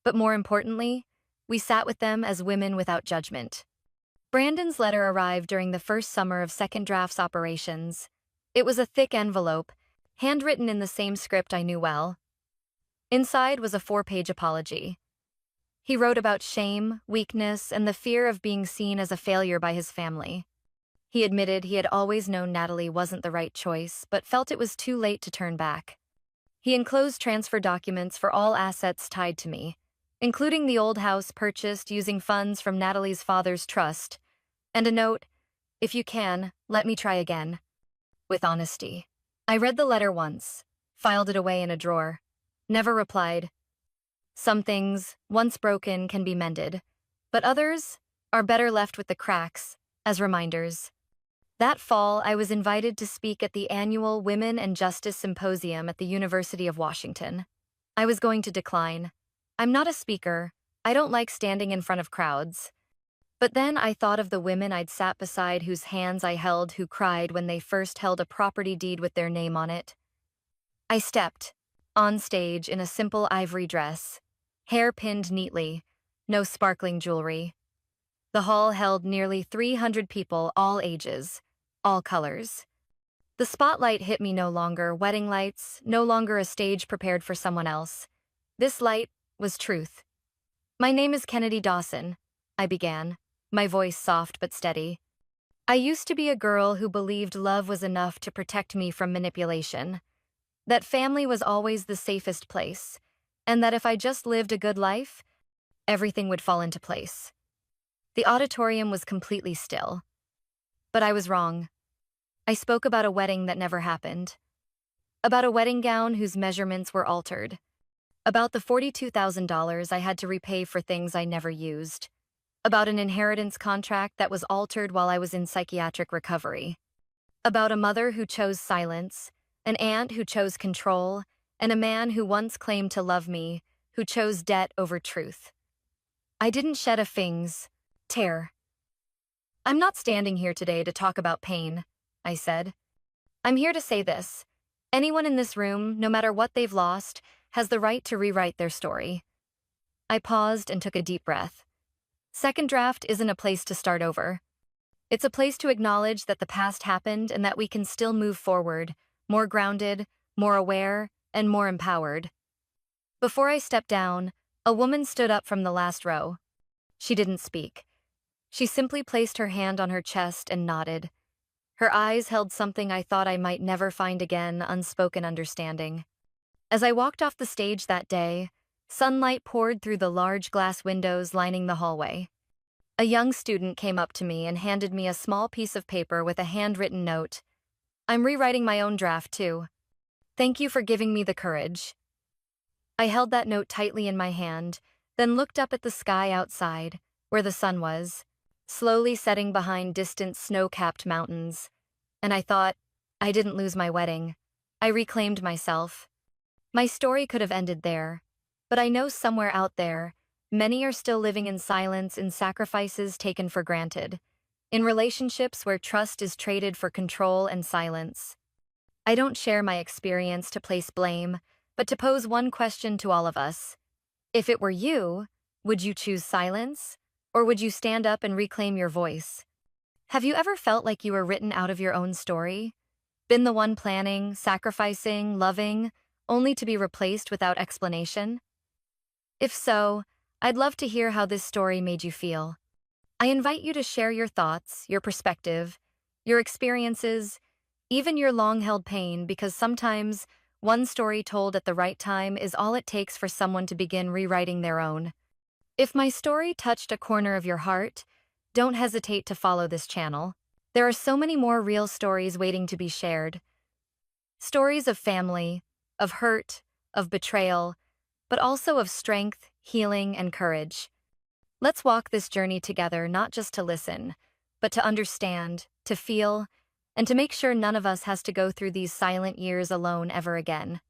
But more importantly, we sat with them as women without judgment. Brandon's letter arrived during the first summer of Second Draft's operations. It was a thick envelope, handwritten in the same script I knew well. Inside was a 4-page apology. He wrote about shame, weakness, and the fear of being seen as a failure by his family. He admitted he had always known Natalie wasn't the right choice, but felt it was too late to turn back. He enclosed transfer documents for all assets tied to me, including the old house purchased using funds from Natalie's father's trust, and a note, "If you can, let me try again." With honesty. I read the letter once, filed it away in a drawer, never replied. Some things, once broken, can be mended, but others are better left with the cracks, as reminders. That fall, I was invited to speak at the annual Women and Justice Symposium at the University of Washington. I was going to decline. I'm not a speaker. I don't like standing in front of crowds. But then I thought of the women I'd sat beside whose hands I held who cried when they first held a property deed with their name on it. I stepped, on stage in a simple ivory dress, hair pinned neatly, no sparkling jewelry. The hall held nearly 300 people, all ages, all colors. The spotlight hit me no longer wedding lights, no longer a stage prepared for someone else. This light was truth. "My name is Kennedy Dawson," I began, my voice soft but steady. "I used to be a girl who believed love was enough to protect me from manipulation, that family was always the safest place, and that if I just lived a good life, everything would fall into place." The auditorium was completely still. But I was wrong. I spoke about a wedding that never happened. About a wedding gown whose measurements were altered. About the $42,000 I had to repay for things I never used. About an inheritance contract that was altered while I was in psychiatric recovery. About a mother who chose silence, an aunt who chose control, and a man who once claimed to love me, who chose debt over truth. I didn't shed a fing's tear. "I'm not standing here today to talk about pain," I said. "I'm here to say this. Anyone in this room, no matter what they've lost, has the right to rewrite their story." I paused and took a deep breath. Second Draft isn't a place to start over. It's a place to acknowledge that the past happened and that we can still move forward, more grounded, more aware, and more empowered. Before I stepped down, a woman stood up from the last row. She didn't speak. She simply placed her hand on her chest and nodded. Her eyes held something I thought I might never find again, unspoken understanding. As I walked off the stage that day, sunlight poured through the large glass windows lining the hallway. A young student came up to me and handed me a small piece of paper with a handwritten note. "I'm rewriting my own draft, too. Thank you for giving me the courage." I held that note tightly in my hand, then looked up at the sky outside, where the sun was, slowly setting behind distant snow-capped mountains. And I thought, I didn't lose my wedding. I reclaimed myself. My story could have ended there, but I know somewhere out there, many are still living in silence, in sacrifices taken for granted, in relationships where trust is traded for control and silence. I don't share my experience to place blame, but to pose one question to all of us. If it were you, would you choose silence? Or would you stand up and reclaim your voice? Have you ever felt like you were written out of your own story? Been the one planning, sacrificing, loving, only to be replaced without explanation? If so, I'd love to hear how this story made you feel. I invite you to share your thoughts, your perspective, your experiences, even your long-held pain, because sometimes one story told at the right time is all it takes for someone to begin rewriting their own. If my story touched a corner of your heart, don't hesitate to follow this channel. There are so many more real stories waiting to be shared. Stories of family, of hurt, of betrayal, but also of strength, healing, and courage. Let's walk this journey together, not just to listen, but to understand, to feel, and to make sure none of us has to go through these silent years alone ever again.